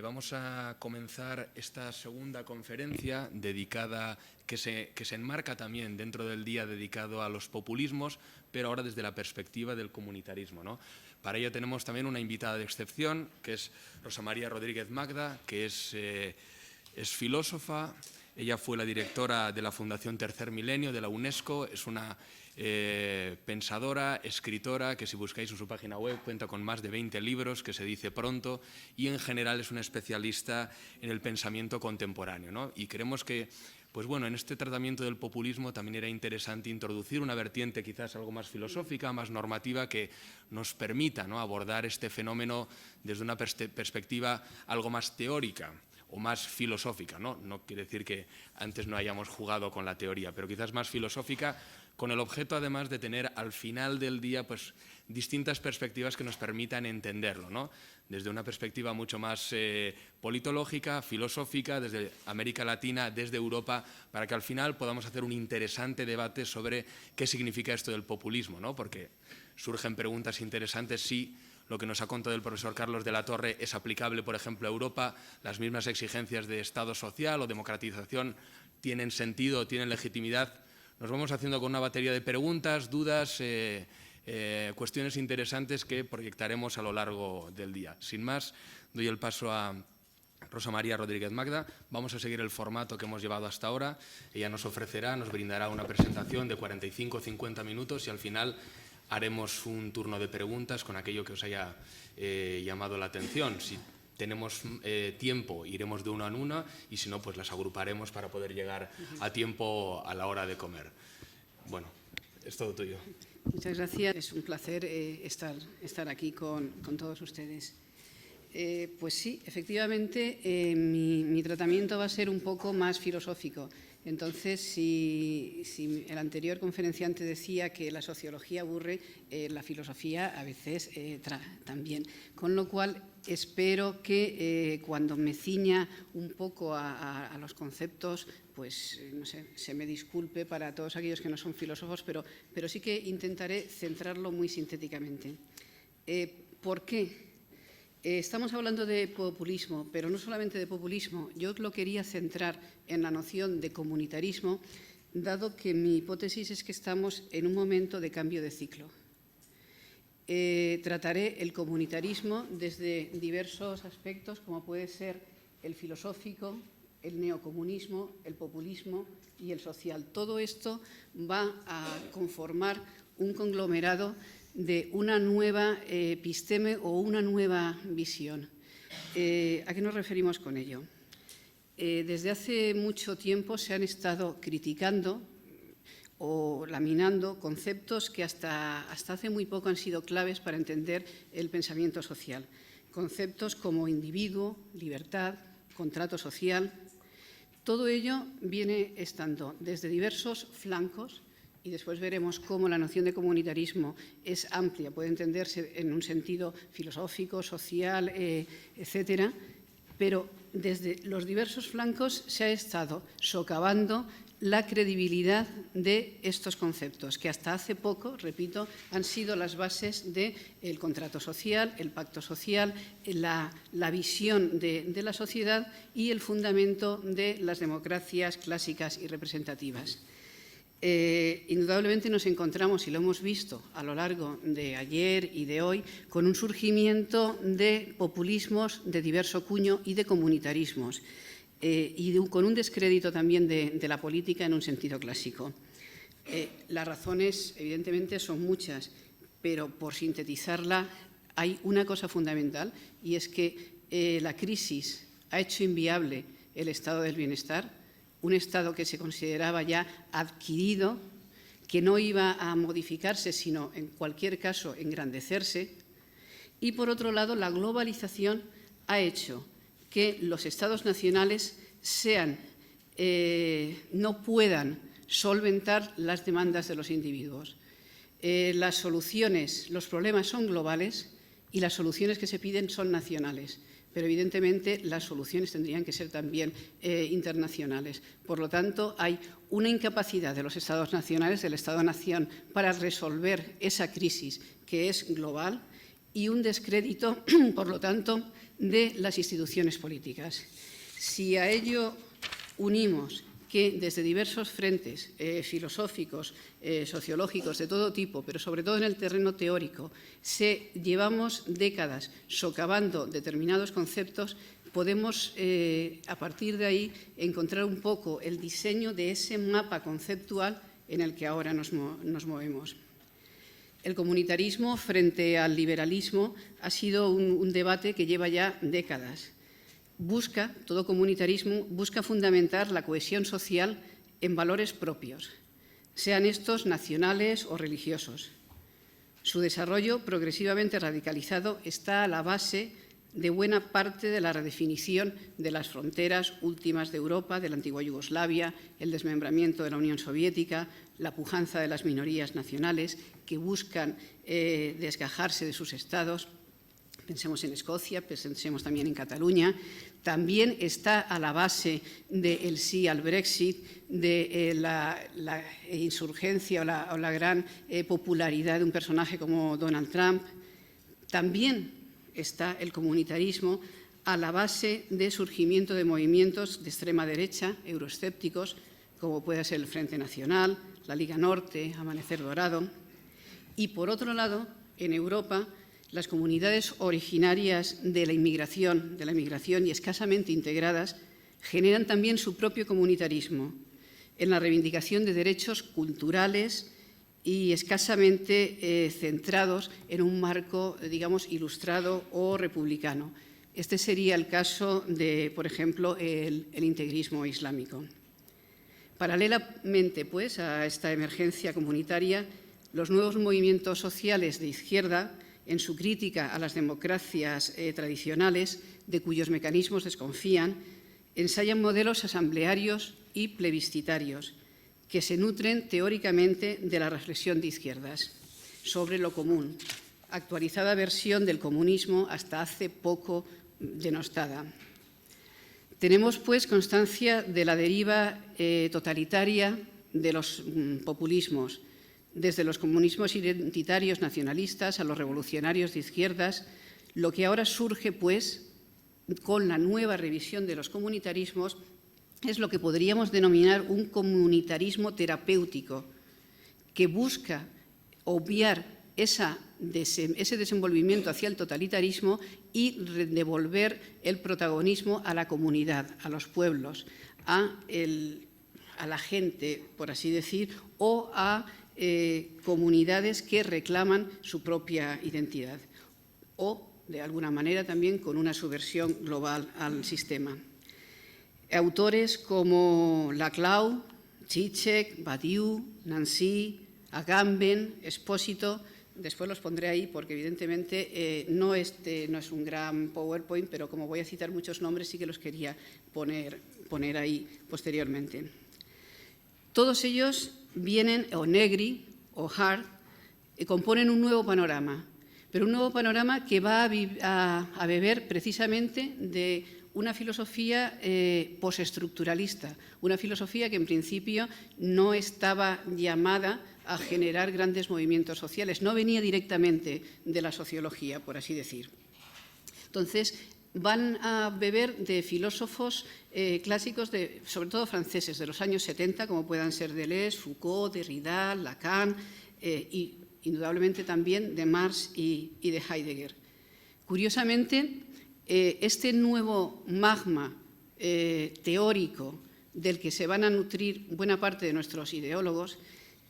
Vamos a comenzar esta segunda conferencia dedicada, que se enmarca también dentro del día dedicado a los populismos, pero ahora desde la perspectiva del comunitarismo, ¿no? Para ello tenemos también una invitada de excepción, que es Rosa María Rodríguez Magda, que es filósofa. Ella fue la directora de la Fundación Tercer Milenio de la UNESCO, es una pensadora, escritora, que si buscáis en su página web cuenta con más de 20 libros, que se dice pronto, y en general es una especialista en el pensamiento contemporáneo, ¿no? Y creemos que, pues bueno, en este tratamiento del populismo también era interesante introducir una vertiente quizás algo más filosófica, más normativa, que nos permita, ¿no?, abordar este fenómeno desde una perspectiva algo más teórica o más filosófica, ¿no? No quiere decir que antes no hayamos jugado con la teoría, pero quizás más filosófica, con el objeto además de tener al final del día pues distintas perspectivas que nos permitan entenderlo, ¿no? Desde una perspectiva mucho más politológica, filosófica, desde América Latina, desde Europa, para que al final podamos hacer un interesante debate sobre qué significa esto del populismo, ¿no? Porque surgen preguntas interesantes si lo que nos ha contado el profesor Carlos de la Torre es aplicable, por ejemplo, a Europa, las mismas exigencias de Estado social o democratización tienen sentido, tienen legitimidad. Nos vamos haciendo con una batería de preguntas, dudas, cuestiones interesantes que proyectaremos a lo largo del día. Sin más, doy el paso a Rosa María Rodríguez Magda. Vamos a seguir el formato que hemos llevado hasta ahora. Ella nos brindará una presentación de 45 o 50 minutos y al final haremos un turno de preguntas con aquello que os haya llamado la atención. Si tenemos tiempo, iremos de uno en uno y si no, pues las agruparemos para poder llegar a tiempo a la hora de comer. Bueno, es todo tuyo. Muchas gracias. Es un placer estar aquí con todos ustedes. Pues sí, efectivamente, mi tratamiento va a ser un poco más filosófico. Entonces, si el anterior conferenciante decía que la sociología aburre, la filosofía a veces también. Con lo cual, espero que cuando me ciña un poco a los conceptos, pues no sé, se me disculpe para todos aquellos que no son filósofos, pero sí que intentaré centrarlo muy sintéticamente. ¿Por qué? Estamos hablando de populismo, pero no solamente de populismo. Yo lo quería centrar en la noción de comunitarismo, dado que mi hipótesis es que estamos en un momento de cambio de ciclo. Trataré el comunitarismo desde diversos aspectos, como puede ser el filosófico, el neocomunismo, el populismo y el social. Todo esto va a conformar un conglomerado de una nueva episteme o una nueva visión. ¿A qué nos referimos con ello? Desde hace mucho tiempo se han estado criticando o laminando conceptos que hasta hace muy poco han sido claves para entender el pensamiento social. Conceptos como individuo, libertad, contrato social. Todo ello viene estando desde diversos flancos. Y después veremos cómo la noción de comunitarismo es amplia, puede entenderse en un sentido filosófico, social, etcétera, pero desde los diversos flancos se ha estado socavando la credibilidad de estos conceptos, que hasta hace poco, repito, han sido las bases del contrato social, el pacto social, la visión de la sociedad y el fundamento de las democracias clásicas y representativas. Indudablemente nos encontramos, y lo hemos visto a lo largo de ayer y de hoy, con un surgimiento de populismos de diverso cuño y de comunitarismos, y con un descrédito también de la política en un sentido clásico. Las razones, evidentemente, son muchas, pero por sintetizarla hay una cosa fundamental, y es que la crisis ha hecho inviable el estado del bienestar, un estado que se consideraba ya adquirido, que no iba a modificarse, sino en cualquier caso engrandecerse. Y por otro lado, la globalización ha hecho que los estados nacionales no puedan solventar las demandas de los individuos. Las soluciones, los problemas son globales y las soluciones que se piden son nacionales. Pero evidentemente las soluciones tendrían que ser también internacionales. Por lo tanto, hay una incapacidad de los Estados nacionales, del Estado-nación, para resolver esa crisis que es global y un descrédito, por lo tanto, de las instituciones políticas. Si a ello unimos que desde diversos frentes filosóficos, sociológicos, de todo tipo, pero sobre todo en el terreno teórico, llevamos décadas socavando determinados conceptos, podemos, a partir de ahí, encontrar un poco el diseño de ese mapa conceptual en el que ahora nos movemos. El comunitarismo frente al liberalismo ha sido un debate que lleva ya décadas. Todo comunitarismo busca fundamentar la cohesión social en valores propios, sean estos nacionales o religiosos. Su desarrollo progresivamente radicalizado está a la base de buena parte de la redefinición de las fronteras últimas de Europa, de la antigua Yugoslavia, el desmembramiento de la Unión Soviética, la pujanza de las minorías nacionales que buscan desgajarse de sus estados. Pensemos en Escocia, pensemos también en Cataluña. También está a la base del sí al Brexit, de la insurgencia o la gran popularidad de un personaje como Donald Trump. También está el comunitarismo a la base del surgimiento de movimientos de extrema derecha, euroescépticos, como puede ser el Frente Nacional, la Liga Norte, Amanecer Dorado. Y, por otro lado, en Europa, las comunidades originarias de la inmigración y escasamente integradas generan también su propio comunitarismo en la reivindicación de derechos culturales y escasamente centrados en un marco, digamos, ilustrado o republicano. Este sería el caso de, por ejemplo, el integrismo islámico. Paralelamente, pues, a esta emergencia comunitaria, los nuevos movimientos sociales de izquierda, en su crítica a las democracias tradicionales, de cuyos mecanismos desconfían, ensayan modelos asamblearios y plebiscitarios que se nutren teóricamente de la reflexión de izquierdas sobre lo común, actualizada versión del comunismo hasta hace poco denostada. Tenemos, pues, constancia de la deriva totalitaria de los populismos, desde los comunismos identitarios nacionalistas a los revolucionarios de izquierdas. Lo que ahora surge, pues, con la nueva revisión de los comunitarismos es lo que podríamos denominar un comunitarismo terapéutico, que busca obviar ese desenvolvimiento hacia el totalitarismo y devolver el protagonismo a la comunidad, a los pueblos, a la gente, por así decir, o a comunidades que reclaman su propia identidad o, de alguna manera, también con una subversión global al sistema. Autores como Laclau, Zizek, Badiou, Nancy, Agamben, Espósito, después los pondré ahí porque evidentemente no es un gran PowerPoint, pero como voy a citar muchos nombres sí que los quería poner ahí posteriormente. Todos ellos vienen, o Negri o Hart, componen un nuevo panorama, pero un nuevo panorama que va a beber precisamente de una filosofía postestructuralista, una filosofía que en principio no estaba llamada a generar grandes movimientos sociales, no venía directamente de la sociología, por así decir. Entonces, van a beber de filósofos clásicos, sobre todo franceses, de los años 70, como puedan ser Deleuze, Foucault, Derrida, Lacan, y indudablemente también de Marx y de Heidegger. Curiosamente, este nuevo magma teórico del que se van a nutrir buena parte de nuestros ideólogos,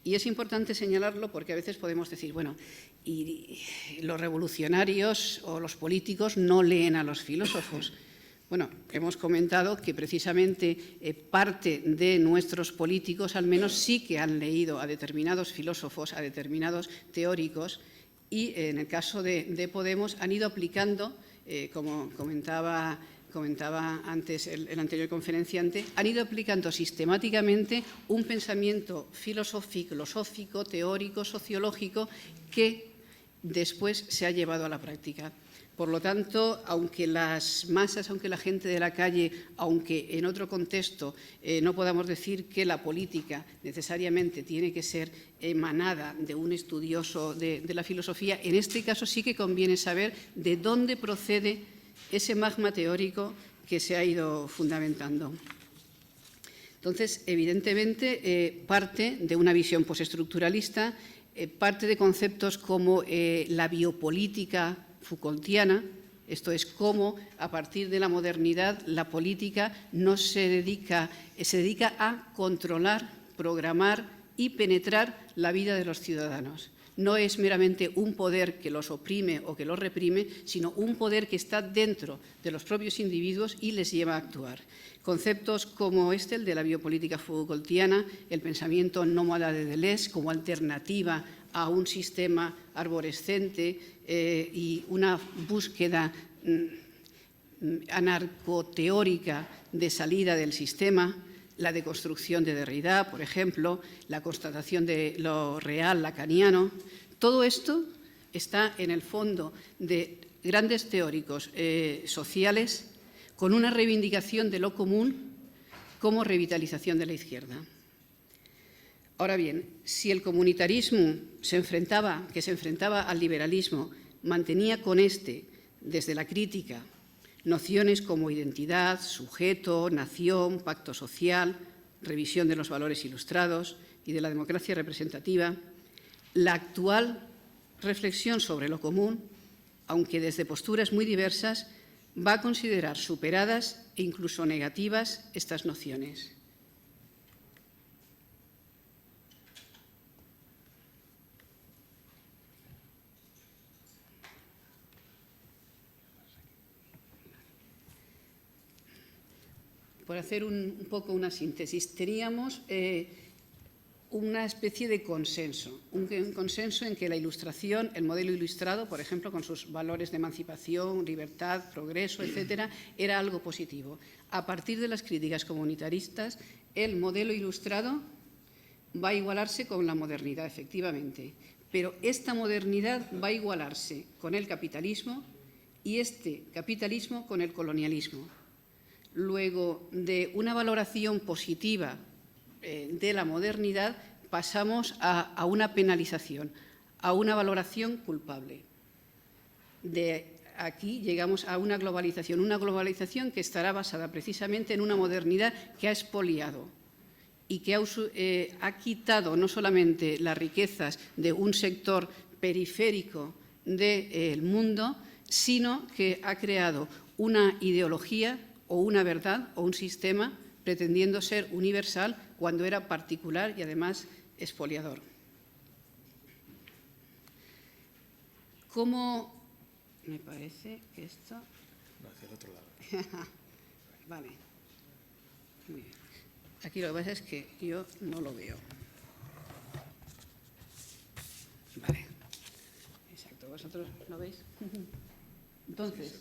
y es importante señalarlo porque a veces podemos decir, bueno, y los revolucionarios o los políticos no leen a los filósofos. Bueno, hemos comentado que precisamente parte de nuestros políticos al menos sí que han leído a determinados filósofos, a determinados teóricos, y en el caso de Podemos han ido aplicando, como comentaba antes el anterior conferenciante, han ido aplicando sistemáticamente un pensamiento filosófico, teórico, sociológico que después se ha llevado a la práctica. Por lo tanto, aunque las masas, aunque la gente de la calle, aunque en otro contexto no podamos decir que la política necesariamente tiene que ser emanada de un estudioso de la filosofía, en este caso sí que conviene saber de dónde procede ese magma teórico que se ha ido fundamentando. Entonces, evidentemente, parte de una visión postestructuralista, parte de conceptos como la biopolítica Foucaultiana, esto es cómo a partir de la modernidad la política no se dedica a controlar, programar y penetrar la vida de los ciudadanos. No es meramente un poder que los oprime o que los reprime, sino un poder que está dentro de los propios individuos y les lleva a actuar. Conceptos como el de la biopolítica Foucaultiana, el pensamiento nómada de Deleuze como alternativa a un sistema arborescente y una búsqueda anarcoteórica de salida del sistema, la deconstrucción de Derrida, por ejemplo, la constatación de lo real lacaniano. Todo esto está en el fondo de grandes teóricos sociales con una reivindicación de lo común como revitalización de la izquierda. Ahora bien, si el comunitarismo que se enfrentaba al liberalismo, mantenía con desde la crítica, nociones como identidad, sujeto, nación, pacto social, revisión de los valores ilustrados y de la democracia representativa, la actual reflexión sobre lo común, aunque desde posturas muy diversas, va a considerar superadas e incluso negativas estas nociones. Por hacer un poco una síntesis, teníamos una especie de consenso, un consenso en que la ilustración, el modelo ilustrado, por ejemplo, con sus valores de emancipación, libertad, progreso, etcétera, era algo positivo. A partir de las críticas comunitaristas, el modelo ilustrado va a igualarse con la modernidad, efectivamente, pero esta modernidad va a igualarse con el capitalismo y este capitalismo con el colonialismo. Luego, de una valoración positiva de la modernidad, pasamos a una penalización, a una valoración culpable. De aquí llegamos a una globalización que estará basada precisamente en una modernidad que ha expoliado y que ha quitado no solamente las riquezas de un sector periférico del mundo, sino que ha creado una ideología o una verdad o un sistema pretendiendo ser universal cuando era particular y además expoliador. ¿Cómo me parece que esto? No, hacia el otro lado. Vale. Muy bien. Aquí lo que pasa es que yo no lo veo. Vale. Exacto. ¿Vosotros lo veis? Entonces,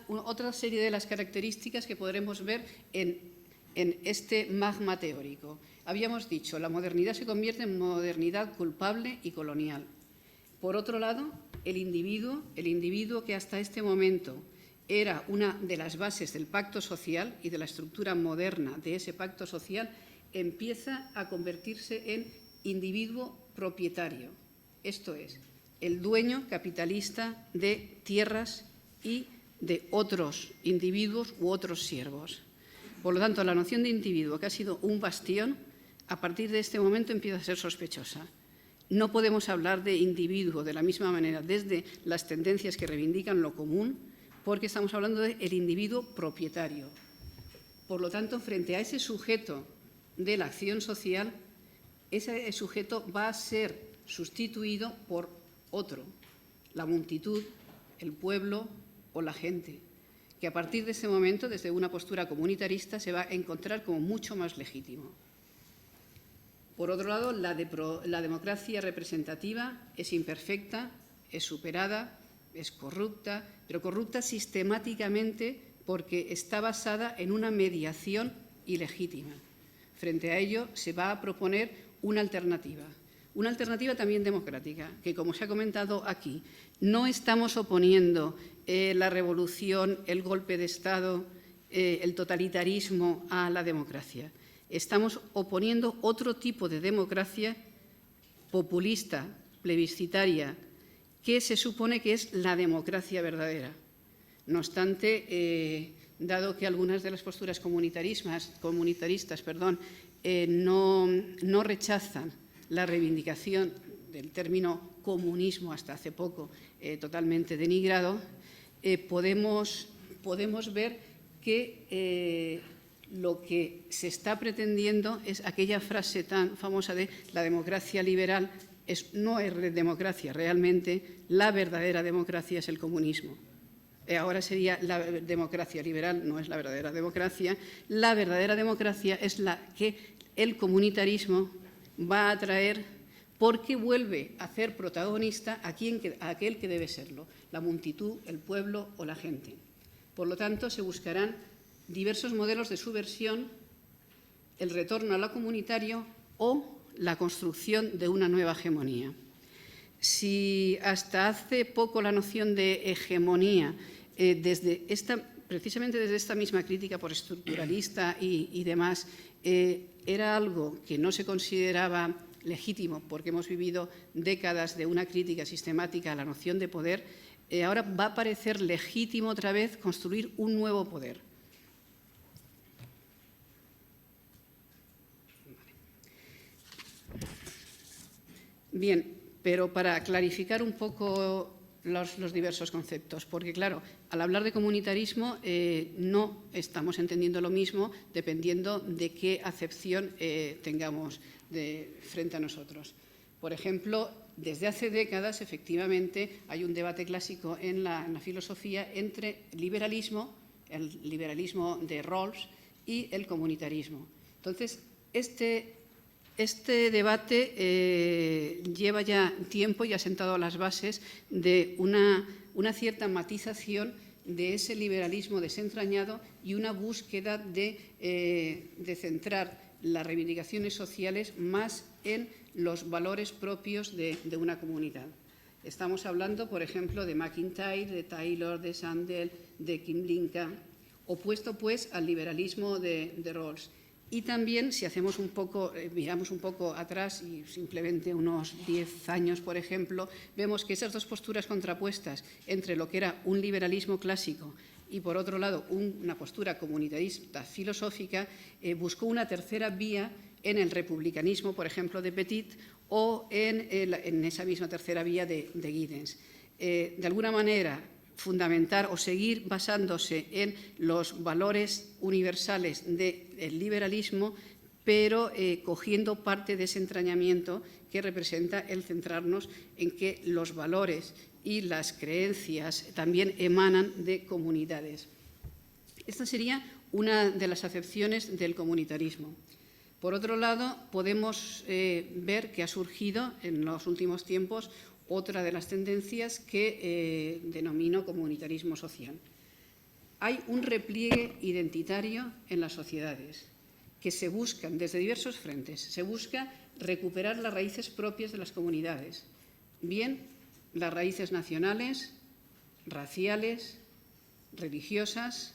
otra serie de las características que podremos ver en este magma teórico. Habíamos dicho, la modernidad se convierte en modernidad culpable y colonial. Por otro lado, el individuo que hasta este momento era una de las bases del pacto social y de la estructura moderna de ese pacto social, empieza a convertirse en individuo propietario. Esto es, el dueño capitalista de tierras y de otros individuos u otros siervos. Por lo tanto, la noción de individuo, que ha sido un bastión, a partir de este momento empieza a ser sospechosa. No podemos hablar de individuo de la misma manera desde las tendencias que reivindican lo común, porque estamos hablando del individuo propietario. Por lo tanto, frente a ese sujeto de la acción social, ese sujeto va a ser sustituido por otro, la multitud, el pueblo o la gente, que a partir de ese momento, desde una postura comunitarista, se va a encontrar como mucho más legítimo. Por otro lado, la democracia representativa es imperfecta, es superada, es corrupta, pero corrupta sistemáticamente porque está basada en una mediación ilegítima. Frente a ello, se va a proponer una alternativa también democrática, que, como se ha comentado aquí, no estamos oponiendo la revolución, el golpe de Estado, el totalitarismo a la democracia. Estamos oponiendo otro tipo de democracia populista, plebiscitaria, que se supone que es la democracia verdadera. No obstante, dado que algunas de las posturas comunitaristas no rechazan la reivindicación del término comunismo, hasta hace poco totalmente denigrado, podemos ver que lo que se está pretendiendo es aquella frase tan famosa de la democracia liberal no es democracia, realmente la verdadera democracia es el comunismo. Ahora sería la democracia liberal, no es la verdadera democracia. La verdadera democracia es la que el comunitarismo va a traer porque vuelve a hacer protagonista a aquel que debe serlo, la multitud, el pueblo o la gente. Por lo tanto, se buscarán diversos modelos de subversión, el retorno a lo comunitario o la construcción de una nueva hegemonía. Si hasta hace poco la noción de hegemonía, precisamente desde esta misma crítica por estructuralista y demás, era algo que no se consideraba legítimo porque hemos vivido décadas de una crítica sistemática a la noción de poder, ahora va a parecer legítimo otra vez construir un nuevo poder. Bien, pero para clarificar un poco los diversos conceptos, porque claro, al hablar de comunitarismo no estamos entendiendo lo mismo dependiendo de qué acepción tengamos frente a nosotros. Por ejemplo, desde hace décadas, efectivamente, hay un debate clásico en la filosofía entre el liberalismo de Rawls y el comunitarismo. Entonces, este debate lleva ya tiempo y ha sentado las bases de una cierta matización de ese liberalismo desentrañado y una búsqueda de centrar las reivindicaciones sociales más en los valores propios de una comunidad. Estamos hablando, por ejemplo, de McIntyre, de Taylor, de Sandel, de Kymlinka, opuesto pues al liberalismo de Rawls. Y también, si hacemos miramos un poco atrás y simplemente unos 10 años, por ejemplo, vemos que esas dos posturas contrapuestas entre lo que era un liberalismo clásico y, por otro lado, una postura comunitarista filosófica, buscó una tercera vía en el republicanismo, por ejemplo, de Petit, o en esa misma tercera vía de Giddens. De alguna manera, fundamentar o seguir basándose en los valores universales del liberalismo, pero cogiendo parte de ese entrañamiento que representa el centrarnos en que los valores y las creencias también emanan de comunidades. Esta sería una de las acepciones del comunitarismo. Por otro lado, podemos ver que ha surgido en los últimos tiempos otra de las tendencias que denomino comunitarismo social. Hay un repliegue identitario en las sociedades que se buscan desde diversos frentes. Se busca recuperar las raíces propias de las comunidades, bien las raíces nacionales, raciales, religiosas.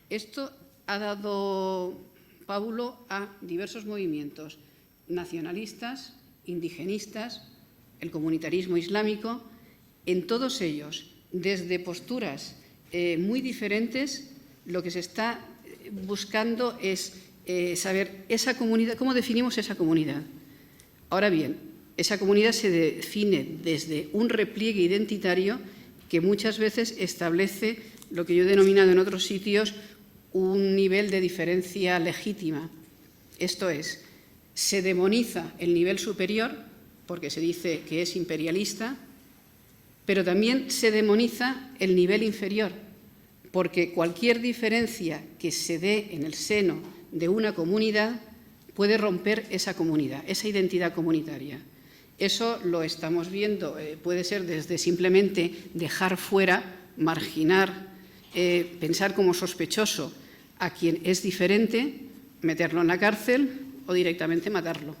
Esto ha dado pábulo a diversos movimientos nacionalistas, indigenistas, el comunitarismo islámico. En todos ellos, desde posturas muy diferentes, lo que se está buscando es saber esa comunidad, cómo definimos esa comunidad. Ahora bien, esa comunidad se define desde un repliegue identitario que muchas veces establece lo que yo he denominado en otros sitios un nivel de diferencia legítima. Esto es, se demoniza el nivel superior porque se dice que es imperialista, pero también se demoniza el nivel inferior, porque cualquier diferencia que se dé en el seno de una comunidad puede romper esa comunidad, esa identidad comunitaria. Eso lo estamos viendo, puede ser desde simplemente dejar fuera, marginar, pensar como sospechoso a quien es diferente, meterlo en la cárcel o directamente matarlo.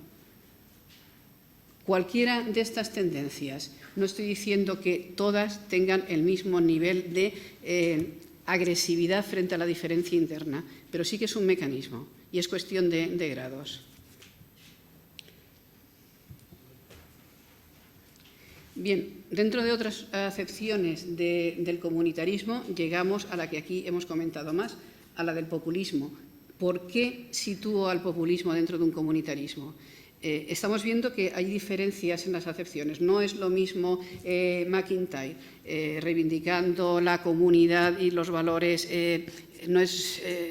Cualquiera de estas tendencias, no estoy diciendo que todas tengan el mismo nivel de agresividad frente a la diferencia interna, pero sí que es un mecanismo y es cuestión de grados. Bien, dentro de otras acepciones del comunitarismo llegamos a la que aquí hemos comentado más, a la del populismo. ¿Por qué sitúo al populismo dentro de un comunitarismo? Estamos viendo que hay diferencias en las acepciones. No es lo mismo McIntyre reivindicando la comunidad y los valores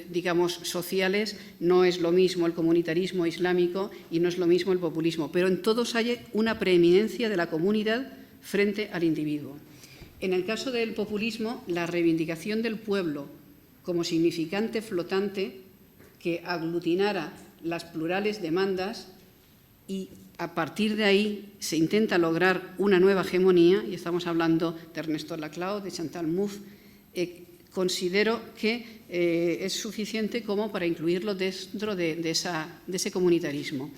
digamos, sociales, no es lo mismo el comunitarismo islámico y no es lo mismo el populismo, pero en todos hay una preeminencia de la comunidad frente al individuo. En el caso del populismo, la reivindicación del pueblo como significante flotante que aglutinara las plurales demandas y a partir de ahí se intenta lograr una nueva hegemonía, y estamos hablando de Ernesto Laclau, de Chantal Mouffe, considero que es suficiente como para incluirlo dentro de ese comunitarismo.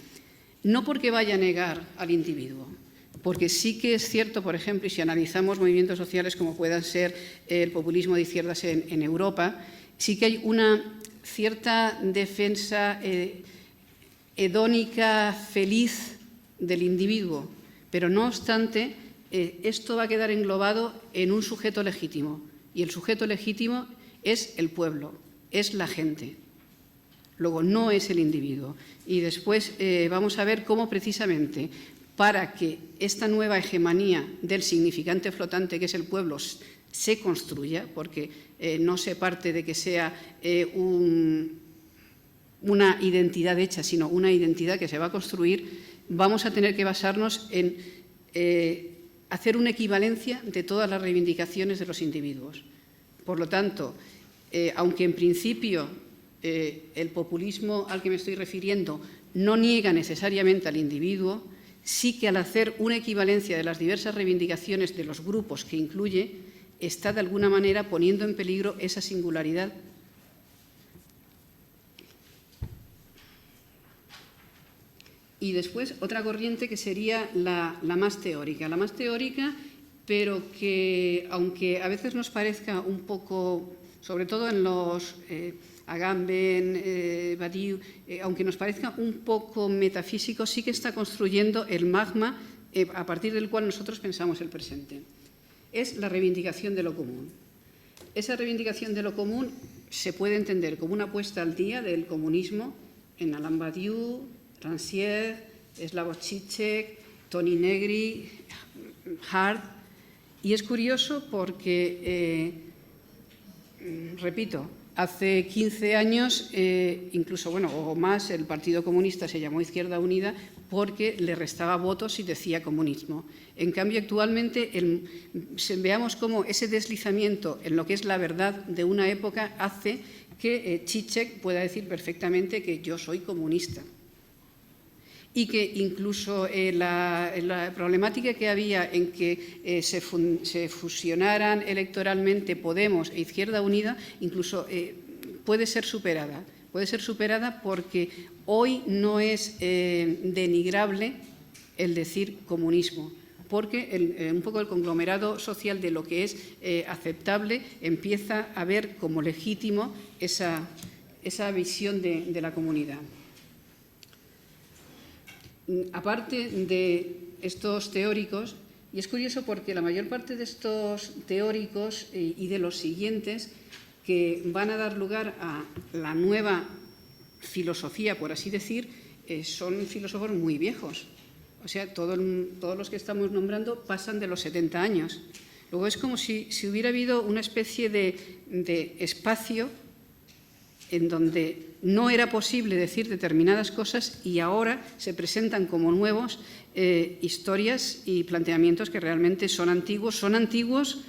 No porque vaya a negar al individuo, porque sí que es cierto, por ejemplo, y si analizamos movimientos sociales como puedan ser el populismo de izquierdas en Europa, sí que hay una cierta defensa hedónica, feliz del individuo, pero no obstante, esto va a quedar englobado en un sujeto legítimo, y el sujeto legítimo es el pueblo, es la gente. Luego, no es el individuo. Y después vamos a ver cómo precisamente para que esta nueva hegemonía del significante flotante que es el pueblo se construya, porque no se parte de que sea una identidad hecha, sino una identidad que se va a construir, vamos a tener que basarnos en hacer una equivalencia de todas las reivindicaciones de los individuos. Por lo tanto, aunque en principio el populismo al que me estoy refiriendo no niega necesariamente al individuo, sí que al hacer una equivalencia de las diversas reivindicaciones de los grupos que incluye, está de alguna manera poniendo en peligro esa singularidad. Y después otra corriente que sería la más teórica. La más teórica, pero que, aunque a veces nos parezca un poco, sobre todo en los Agamben, Badiou, aunque nos parezca un poco metafísico, sí que está construyendo el magma a partir del cual nosotros pensamos el presente. Es la reivindicación de lo común. Esa reivindicación de lo común se puede entender como una puesta al día del comunismo en Alain Badiou, Rancière, Slavoj Žižek, Toni Negri, Hart. Y es curioso porque, repito, hace 15 años, incluso, bueno, o más, el Partido Comunista se llamó Izquierda Unida porque le restaba votos y decía comunismo. En cambio, actualmente, veamos cómo ese deslizamiento en lo que es la verdad de una época hace que Žižek pueda decir perfectamente que yo soy comunista. Y que incluso la problemática que había en que se fusionaran electoralmente Podemos e Izquierda Unida, incluso puede ser superada. Puede ser superada porque hoy no es denigrable el decir comunismo, porque un poco el conglomerado social de lo que es aceptable empieza a ver como legítimo esa visión de la comunidad. Aparte de estos teóricos, y es curioso porque la mayor parte de estos teóricos y de los siguientes que van a dar lugar a la nueva filosofía, por así decir, son filósofos muy viejos. O sea, todos los que estamos nombrando pasan de los 70 años. Luego es como si hubiera habido una especie de espacio en donde no era posible decir determinadas cosas y ahora se presentan como nuevos historias y planteamientos que realmente son antiguos. Son antiguos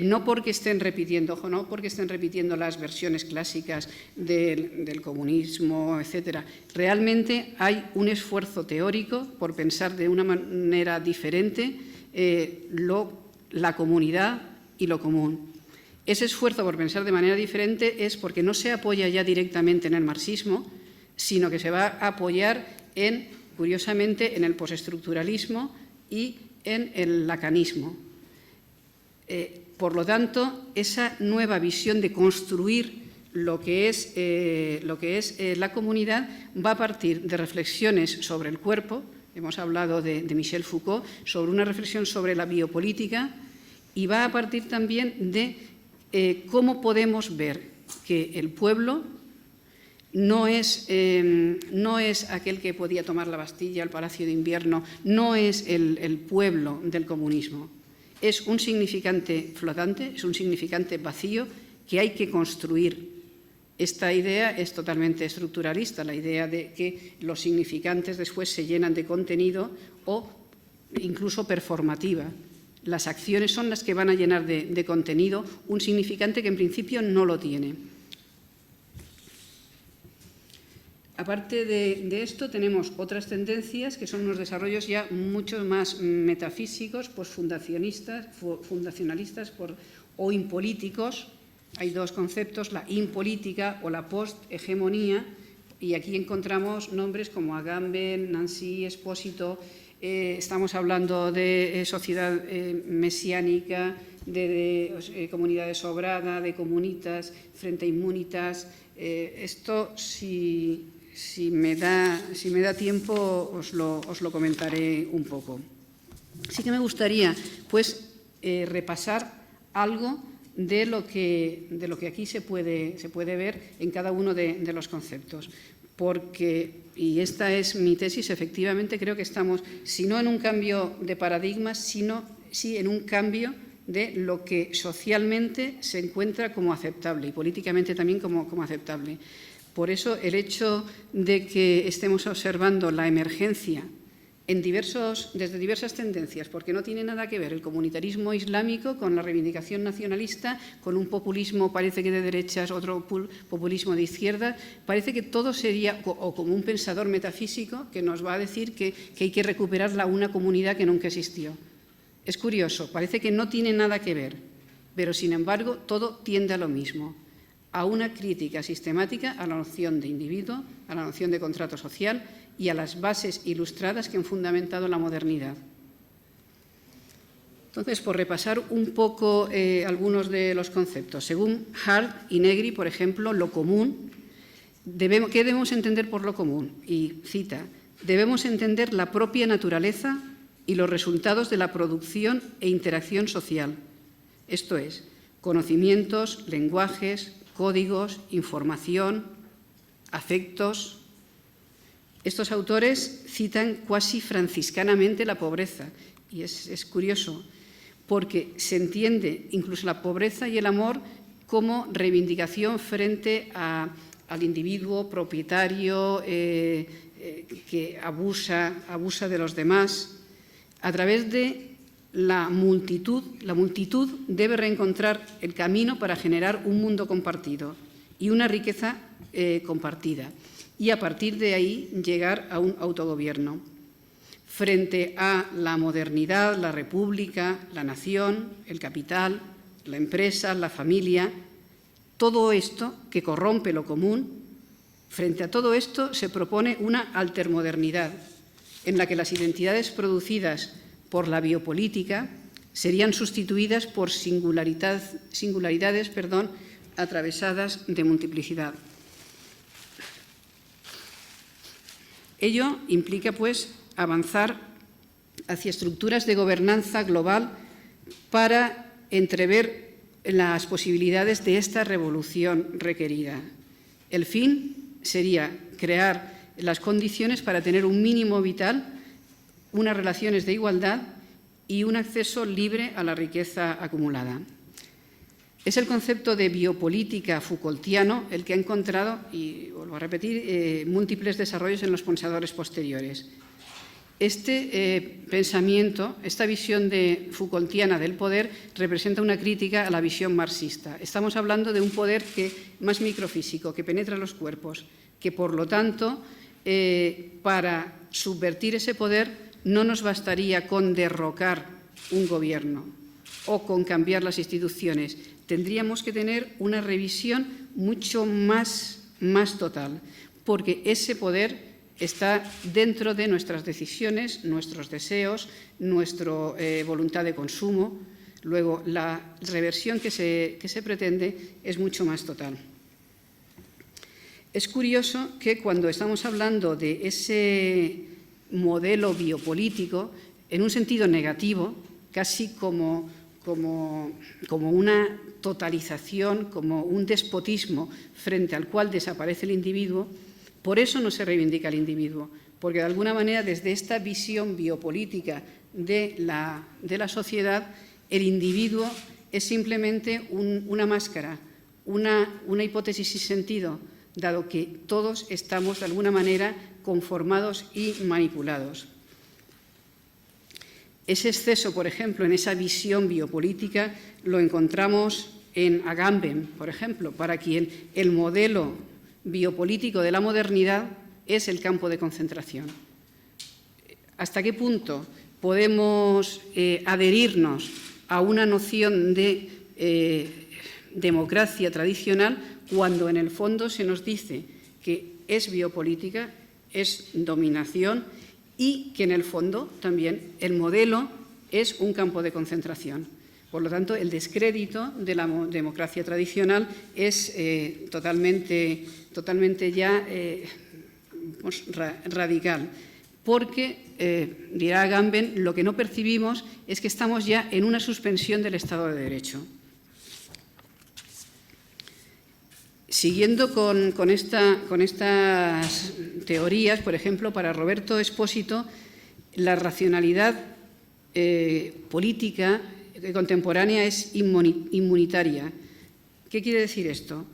no porque estén repitiendo, no porque estén repitiendo las versiones clásicas del comunismo, etcétera. Realmente hay un esfuerzo teórico por pensar de una manera diferente la comunidad y lo común. Ese esfuerzo por pensar de manera diferente es porque no se apoya ya directamente en el marxismo, sino que se va a apoyar curiosamente, en el postestructuralismo y en el lacanismo. Por lo tanto, esa nueva visión de construir lo que es la comunidad va a partir de reflexiones sobre el cuerpo, hemos hablado de Michel Foucault, sobre una reflexión sobre la biopolítica, y va a partir también de cómo podemos ver que el pueblo no es aquel que podía tomar la Bastilla, el Palacio de Invierno, no es el pueblo del comunismo. Es un significante flotante, es un significante vacío que hay que construir. Esta idea es totalmente estructuralista, la idea de que los significantes después se llenan de contenido o incluso performativa. Las acciones son las que van a llenar de contenido un significante que en principio no lo tiene. Aparte de esto, tenemos otras tendencias que son unos desarrollos ya mucho más metafísicos, fundacionalistas o impolíticos. Hay dos conceptos, la impolítica o la post-hegemonía, y aquí encontramos nombres como Agamben, Nancy, Espósito. Estamos hablando de sociedad mesiánica, de comunidades sobrada, de comunitas, frente immunitas. Esto, si me da tiempo, os lo comentaré un poco. Sí que me gustaría, pues, repasar algo de lo que aquí se puede ver en cada uno de los conceptos. Porque, y esta es mi tesis, efectivamente creo que estamos, si no en un cambio de paradigmas, sino sí en un cambio de lo que socialmente se encuentra como aceptable y políticamente también como aceptable. Por eso el hecho de que estemos observando la emergencia desde diversas tendencias, porque no tiene nada que ver el comunitarismo islámico con la reivindicación nacionalista, con un populismo parece que de derechas, otro populismo de izquierda, parece que todo sería, o como un pensador metafísico que nos va a decir que hay que recuperar una comunidad que nunca existió. Es curioso, parece que no tiene nada que ver, pero sin embargo todo tiende a lo mismo, a una crítica sistemática a la noción de individuo, a la noción de contrato social y a las bases ilustradas que han fundamentado la modernidad. Entonces, por repasar un poco algunos de los conceptos. Según Hart y Negri, por ejemplo, lo común, ¿qué debemos entender por lo común? Y cita, debemos entender la propia naturaleza y los resultados de la producción e interacción social. Esto es, conocimientos, lenguajes, códigos, información, afectos. Estos autores citan cuasi franciscanamente la pobreza, y es curioso, porque se entiende incluso la pobreza y el amor como reivindicación frente al individuo propietario que abusa de los demás. A través de la multitud debe reencontrar el camino para generar un mundo compartido y una riqueza compartida. Y a partir de ahí llegar a un autogobierno. Frente a la modernidad, la república, la nación, el capital, la empresa, la familia, todo esto que corrompe lo común, frente a todo esto se propone una altermodernidad en la que las identidades producidas por la biopolítica serían sustituidas por singularidades atravesadas de multiplicidad. Ello implica, pues, avanzar hacia estructuras de gobernanza global para entrever las posibilidades de esta revolución requerida. El fin sería crear las condiciones para tener un mínimo vital, unas relaciones de igualdad y un acceso libre a la riqueza acumulada. Es el concepto de biopolítica Foucaultiano el que ha encontrado, y vuelvo a repetir, múltiples desarrollos en los pensadores posteriores. Este pensamiento, esta visión Foucaultiana del poder, representa una crítica a la visión marxista. Estamos hablando de un poder más microfísico, que penetra los cuerpos, que por lo tanto, para subvertir ese poder, no nos bastaría con derrocar un gobierno o con cambiar las instituciones. Tendríamos que tener una revisión mucho más total, porque ese poder está dentro de nuestras decisiones, nuestros deseos, nuestra voluntad de consumo. Luego, la reversión que se pretende es mucho más total. Es curioso que cuando estamos hablando de modelo biopolítico en un sentido negativo, casi como una totalización, como un despotismo frente al cual desaparece el individuo. Por eso no se reivindica el individuo, porque de alguna manera desde esta visión biopolítica de la sociedad, el individuo es simplemente una máscara, una hipótesis sin sentido, dado que todos estamos de alguna manera conformados y manipulados. Ese exceso, por ejemplo, en esa visión biopolítica lo encontramos en Agamben, por ejemplo, para quien el modelo biopolítico de la modernidad es el campo de concentración. ¿Hasta qué punto podemos adherirnos a una noción de democracia tradicional cuando en el fondo se nos dice que es biopolítica, es dominación y que en el fondo también el modelo es un campo de concentración? Por lo tanto, el descrédito de la democracia tradicional es totalmente ya radical, porque, dirá Agamben, lo que no percibimos es que estamos ya en una suspensión del Estado de Derecho. Siguiendo con estas teorías, por ejemplo, para Roberto Espósito, la racionalidad política contemporánea es inmunitaria. ¿Qué quiere decir esto?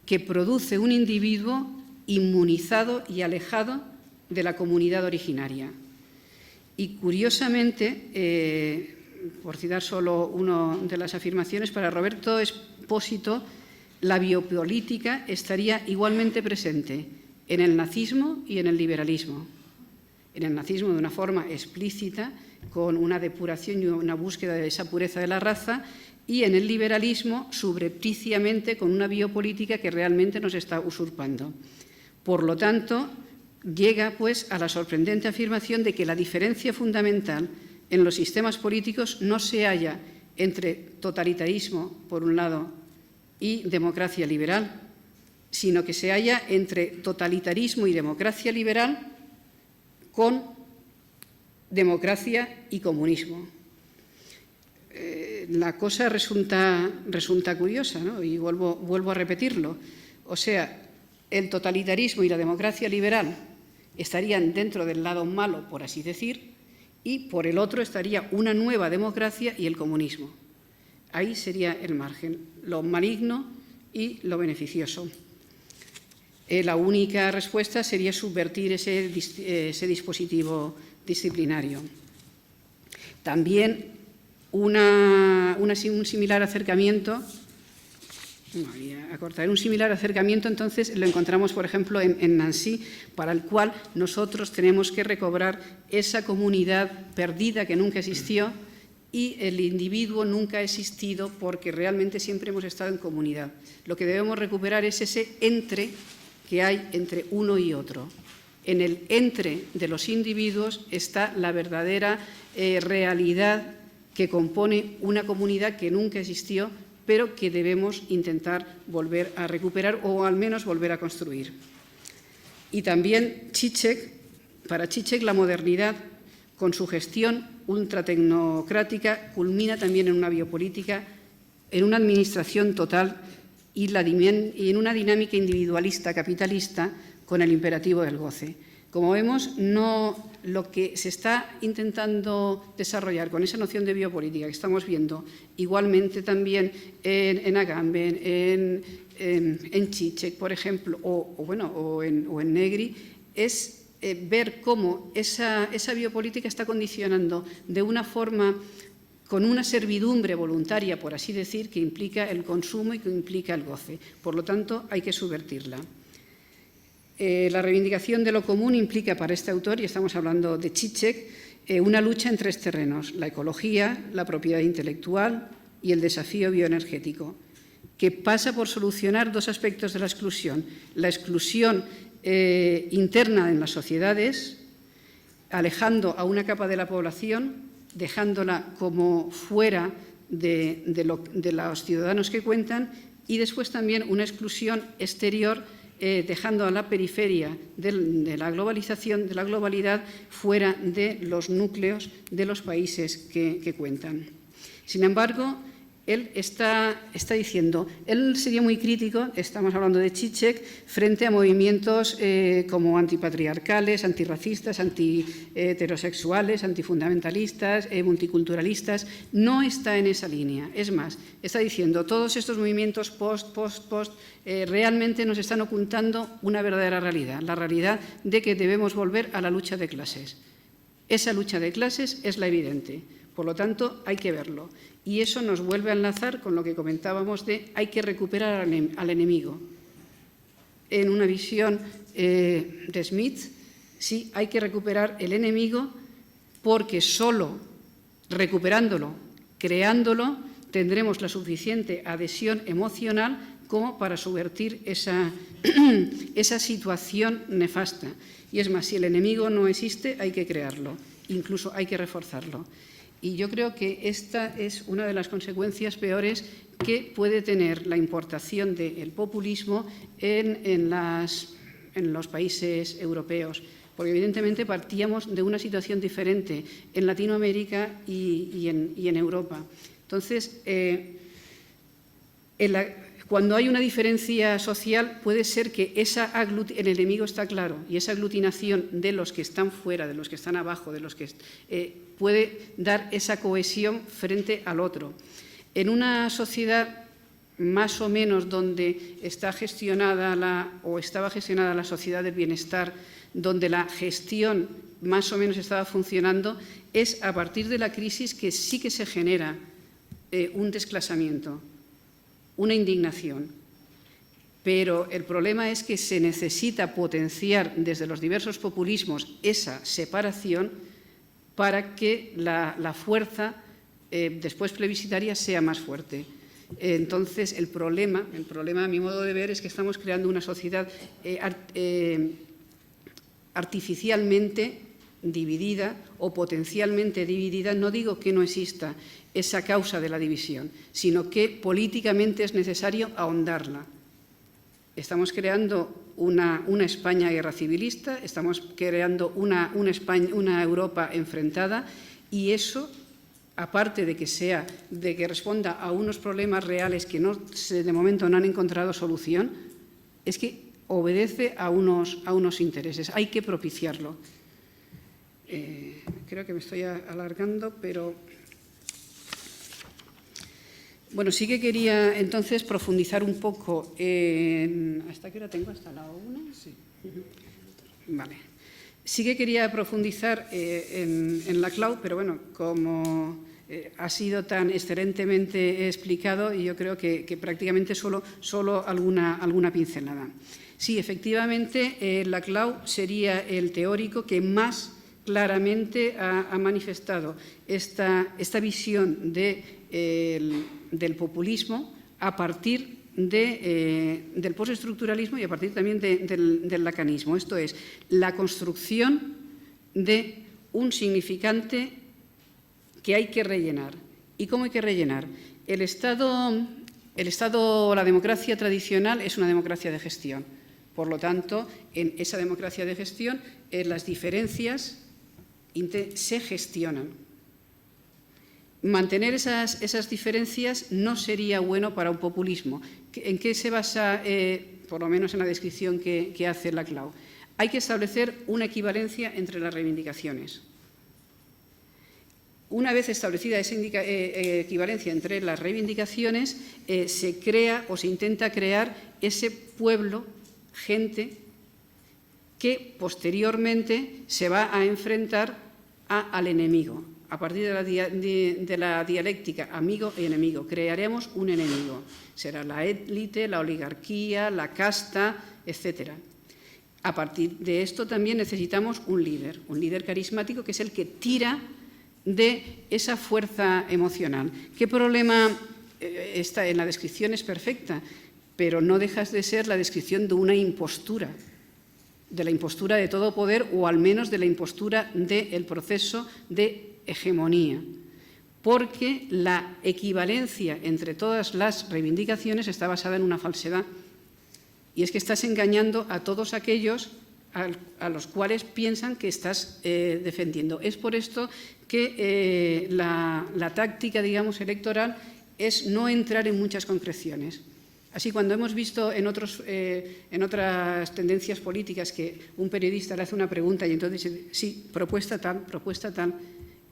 Que produce un individuo inmunizado y alejado de la comunidad originaria. Y curiosamente, por citar solo una de las afirmaciones, para Roberto Espósito, la biopolítica estaría igualmente presente en el nazismo y en el liberalismo. En el nazismo de una forma explícita, con una depuración y una búsqueda de esa pureza de la raza, y en el liberalismo subrepticiamente con una biopolítica que realmente nos está usurpando. Por lo tanto, llega pues a la sorprendente afirmación de que la diferencia fundamental en los sistemas políticos no se halla entre totalitarismo, por un lado, y democracia liberal, sino que se halla entre totalitarismo y democracia liberal con democracia y comunismo. La cosa resulta curiosa, ¿no? Y vuelvo a repetirlo. O sea, el totalitarismo y la democracia liberal estarían dentro del lado malo, por así decir, y por el otro estaría una nueva democracia y el comunismo. Ahí sería el margen, lo maligno y lo beneficioso. La única respuesta sería subvertir ese dispositivo disciplinario. También un similar acercamiento, entonces lo encontramos, por ejemplo, en Nancy, para el cual nosotros tenemos que recobrar esa comunidad perdida que nunca existió, y el individuo nunca ha existido porque realmente siempre hemos estado en comunidad. Lo que debemos recuperar es ese entre que hay entre uno y otro. En el entre de los individuos está la verdadera realidad que compone una comunidad que nunca existió, pero que debemos intentar volver a recuperar o al menos volver a construir. Y también para Žižek la modernidad, con su gestión ultratecnocrática, culmina también en una biopolítica, en una administración total y en una dinámica individualista capitalista con el imperativo del goce. Como vemos, lo que se está intentando desarrollar con esa noción de biopolítica que estamos viendo igualmente también en Agamben, en Žižek, por ejemplo, o en Negri, es ver cómo esa biopolítica está condicionando de una forma, con una servidumbre voluntaria, por así decir, que implica el consumo y que implica el goce. Por lo tanto, hay que subvertirla. La reivindicación de lo común implica para este autor, y estamos hablando de Žižek, una lucha en tres terrenos: la ecología, la propiedad intelectual y el desafío bioenergético, que pasa por solucionar dos aspectos de la exclusión: la exclusión interna en las sociedades, alejando a una capa de la población, dejándola como fuera de los ciudadanos que cuentan, y después también una exclusión exterior dejando a la periferia de la globalización, de la globalidad, fuera de los núcleos de los países que cuentan. Sin embargo, él está diciendo, él sería muy crítico, estamos hablando de Zizek, frente a movimientos como antipatriarcales, antirracistas, anti-heterosexuales, antifundamentalistas, multiculturalistas. No está en esa línea. Es más, está diciendo, todos estos movimientos post, realmente nos están ocultando una verdadera realidad, la realidad de que debemos volver a la lucha de clases. Esa lucha de clases es la evidente. Por lo tanto, hay que verlo. Y eso nos vuelve a enlazar con lo que comentábamos de hay que recuperar al enemigo. En una visión de Smith, sí, hay que recuperar el enemigo porque solo recuperándolo, creándolo, tendremos la suficiente adhesión emocional como para subvertir esa situación nefasta. Y es más, si el enemigo no existe, hay que crearlo, incluso hay que reforzarlo. Y yo creo que esta es una de las consecuencias peores que puede tener la importación del populismo en los países europeos, porque evidentemente partíamos de una situación diferente en Latinoamérica y en Europa. Entonces, cuando hay una diferencia social, puede ser que el enemigo está claro y esa aglutinación de los que están fuera, de los que están abajo, de los que puede dar esa cohesión frente al otro. En una sociedad más o menos donde estaba gestionada la sociedad del bienestar, donde la gestión más o menos estaba funcionando, es a partir de la crisis que sí que se genera un desclasamiento, una indignación. Pero el problema es que se necesita potenciar desde los diversos populismos esa separación para que la fuerza después plebiscitaria sea más fuerte. Entonces, el problema a mi modo de ver es que estamos creando una sociedad artificialmente dividida o potencialmente dividida. No digo que no exista esa causa de la división, sino que políticamente es necesario ahondarla. Estamos creando una España guerra civilista, estamos creando una Europa enfrentada y eso, aparte de que responda a unos problemas reales que de momento no han encontrado solución, es que obedece a unos intereses. Hay que propiciarlo. Creo que me estoy alargando, pero bueno, sí que quería entonces profundizar un poco en... ¿Hasta qué hora tengo? ¿Hasta la 1? Sí. Vale. Sí que quería profundizar en la clau, pero bueno, como ha sido tan excelentemente explicado, y yo creo que prácticamente solo alguna pincelada. Sí, efectivamente, la clau sería el teórico que más claramente ha manifestado esta visión del populismo a partir del postestructuralismo y a partir también del lacanismo. Esto es, la construcción de un significante que hay que rellenar. ¿Y cómo hay que rellenar? El Estado, la democracia tradicional es una democracia de gestión. Por lo tanto, en esa democracia de gestión, las diferencias se gestionan. Mantener esas diferencias no sería bueno para un populismo. ¿En qué se basa, por lo menos en la descripción que hace la clau? Hay que establecer una equivalencia entre las reivindicaciones. Una vez establecida esa equivalencia entre las reivindicaciones, se crea o se intenta crear ese pueblo, gente, que posteriormente se va a enfrentar al enemigo. A partir de la dialéctica amigo y enemigo, crearemos un enemigo. Será la élite, la oligarquía, la casta, etc. A partir de esto también necesitamos un líder carismático que es el que tira de esa fuerza emocional. ¿Qué problema está en la descripción? Es perfecta, pero no dejas de ser la descripción de una impostura, de la impostura de todo poder o al menos de la impostura del proceso de hegemonía, porque la equivalencia entre todas las reivindicaciones está basada en una falsedad y es que estás engañando a todos aquellos a los cuales piensan que estás defendiendo. Es por esto que la táctica, digamos, electoral es no entrar en muchas concreciones. Así, cuando hemos visto en otras tendencias políticas que un periodista le hace una pregunta y entonces dice, sí, propuesta tal,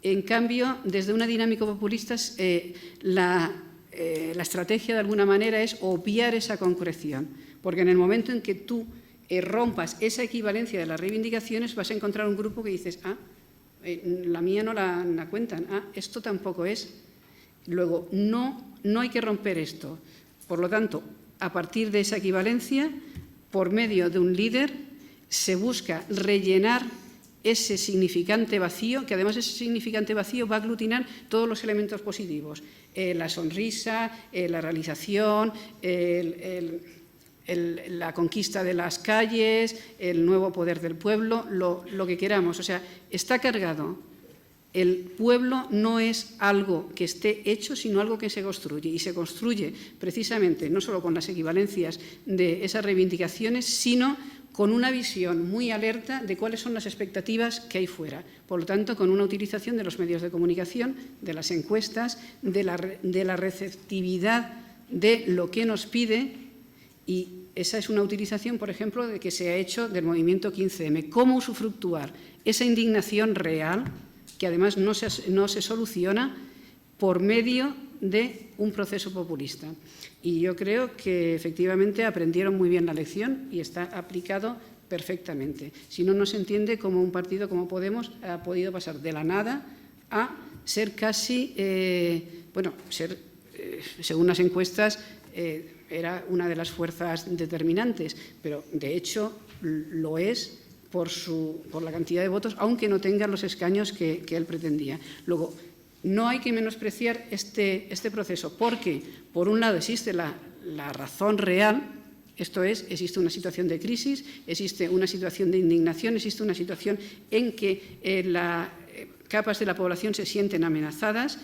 en cambio, desde una dinámica populista, la estrategia de alguna manera es obviar esa concreción, porque en el momento en que tú rompas esa equivalencia de las reivindicaciones, vas a encontrar un grupo que dices, la mía no la cuentan, esto tampoco es. Luego, no hay que romper esto. Por lo tanto, a partir de esa equivalencia, por medio de un líder, se busca rellenar ese significante vacío, que además ese significante vacío va a aglutinar todos los elementos positivos. La sonrisa, la realización, la conquista de las calles, el nuevo poder del pueblo, lo que queramos. O sea, está cargado. El pueblo no es algo que esté hecho, sino algo que se construye. Y se construye precisamente no solo con las equivalencias de esas reivindicaciones, sino con una visión muy alerta de cuáles son las expectativas que hay fuera. Por lo tanto, con una utilización de los medios de comunicación, de las encuestas, de la receptividad de lo que nos pide, y esa es una utilización, por ejemplo, de que se ha hecho del movimiento 15M. ¿Cómo usufructuar esa indignación real, que además no se soluciona por medio de un proceso populista? Y yo creo que efectivamente aprendieron muy bien la lección y está aplicado perfectamente. Si no, no se entiende cómo un partido como Podemos ha podido pasar de la nada a ser casi, según las encuestas, era una de las fuerzas determinantes, pero de hecho lo es por la cantidad de votos, aunque no tenga los escaños que él pretendía. Luego, no hay que menospreciar este proceso, porque, por un lado, existe la razón real, esto es, existe una situación de crisis, existe una situación de indignación, existe una situación en que capas de la población se sienten amenazadas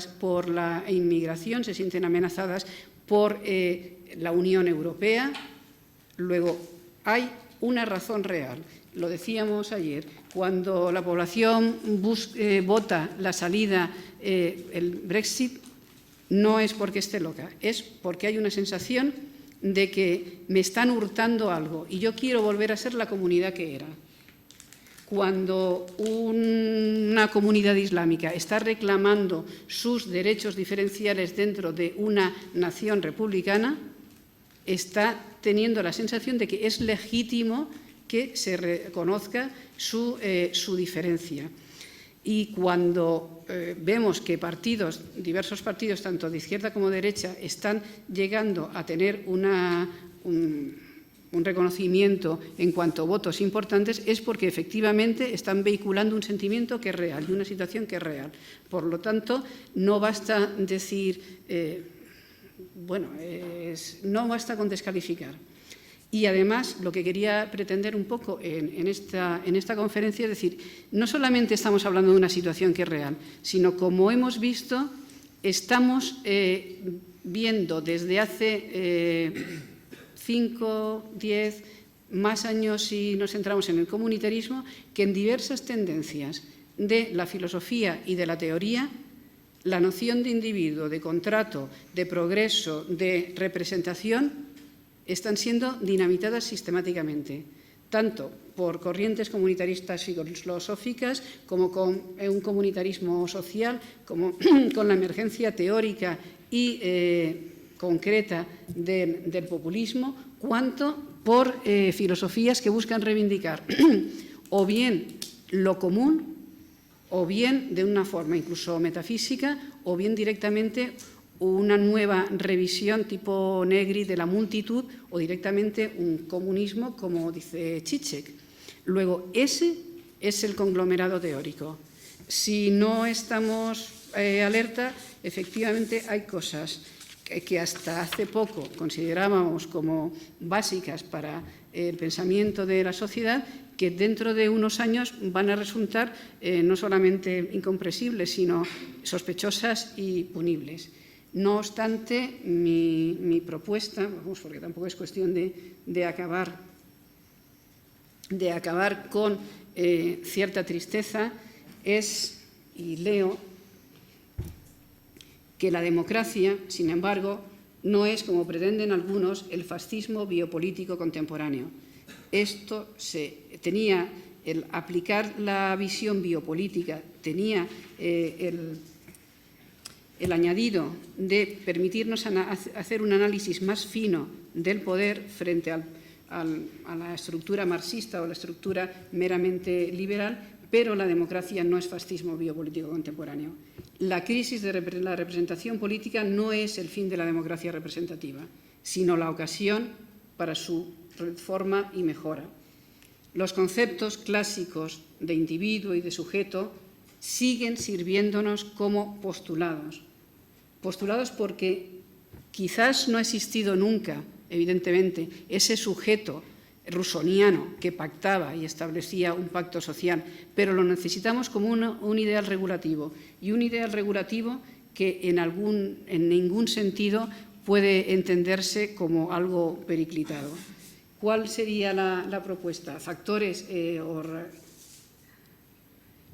por la inmigración, se sienten amenazadas por la Unión Europea. Luego, hay una razón real. Lo decíamos ayer, cuando la población vota la salida, el Brexit, no es porque esté loca, es porque hay una sensación de que me están hurtando algo y yo quiero volver a ser la comunidad que era. Cuando una comunidad islámica está reclamando sus derechos diferenciales dentro de una nación republicana, está teniendo la sensación de que es legítimo que se reconozca su diferencia. Y cuando vemos que diversos partidos, tanto de izquierda como de derecha, están llegando a tener un reconocimiento en cuanto a votos importantes, es porque efectivamente están vehiculando un sentimiento que es real y una situación que es real. Por lo tanto, no basta decir, no basta con descalificar. Y además, lo que quería pretender un poco en esta conferencia es decir, no solamente estamos hablando de una situación que es real, sino, como hemos visto, estamos viendo desde hace 5, 10, más años si nos centramos en el comunitarismo, que en diversas tendencias de la filosofía y de la teoría, la noción de individuo, de contrato, de progreso, de representación, están siendo dinamitadas sistemáticamente, tanto por corrientes comunitaristas filosóficas como con un comunitarismo social, como con la emergencia teórica y concreta del populismo, cuanto por filosofías que buscan reivindicar o bien lo común, o bien de una forma incluso metafísica, o bien directamente una nueva revisión tipo Negri de la multitud, o directamente un comunismo, como dice Zizek. Luego, ese es el conglomerado teórico. Si no estamos alerta, efectivamente hay cosas que hasta hace poco considerábamos como básicas para el pensamiento de la sociedad, que dentro de unos años van a resultar no solamente incomprensibles, sino sospechosas y punibles. No obstante, mi propuesta, vamos, porque tampoco es cuestión de acabar con cierta tristeza, es, y leo, que la democracia, sin embargo, no es, como pretenden algunos, el fascismo biopolítico contemporáneo. Esto tenía, el aplicar la visión biopolítica, tenía el añadido de permitirnos hacer un análisis más fino del poder frente a la estructura marxista o la estructura meramente liberal, pero la democracia no es fascismo biopolítico contemporáneo. La crisis de la representación política no es el fin de la democracia representativa, sino la ocasión para su reforma y mejora. Los conceptos clásicos de individuo y de sujeto siguen sirviéndonos como postulados. Postulados porque quizás no ha existido nunca, evidentemente, ese sujeto rusoniano que pactaba y establecía un pacto social, pero lo necesitamos como un ideal regulativo, y un ideal regulativo que en ningún sentido puede entenderse como algo periclitado. ¿Cuál sería la propuesta? Factores o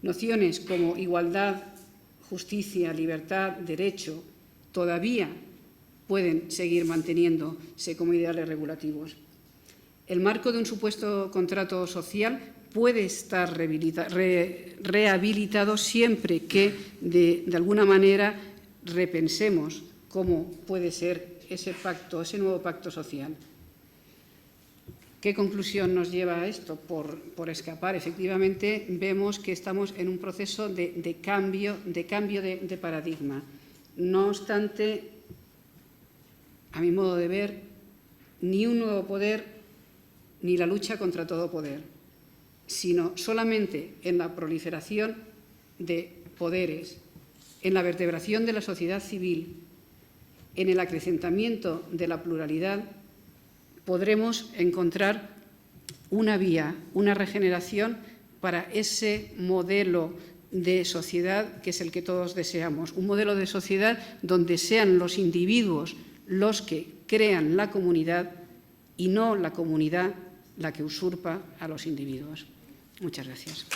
nociones como igualdad, justicia, libertad, derecho, todavía pueden seguir manteniéndose como ideales regulativos. El marco de un supuesto contrato social puede estar rehabilitado siempre que, de alguna manera, repensemos cómo puede ser ese pacto, ese nuevo pacto social. ¿Qué conclusión nos lleva a esto? Por escapar, efectivamente, vemos que estamos en un proceso de cambio de paradigma. No obstante, a mi modo de ver, ni un nuevo poder ni la lucha contra todo poder, sino solamente en la proliferación de poderes, en la vertebración de la sociedad civil, en el acrecentamiento de la pluralidad, podremos encontrar una vía, una regeneración para ese modelo de sociedad que es el que todos deseamos. Un modelo de sociedad donde sean los individuos los que crean la comunidad y no la comunidad la que usurpa a los individuos. Muchas gracias.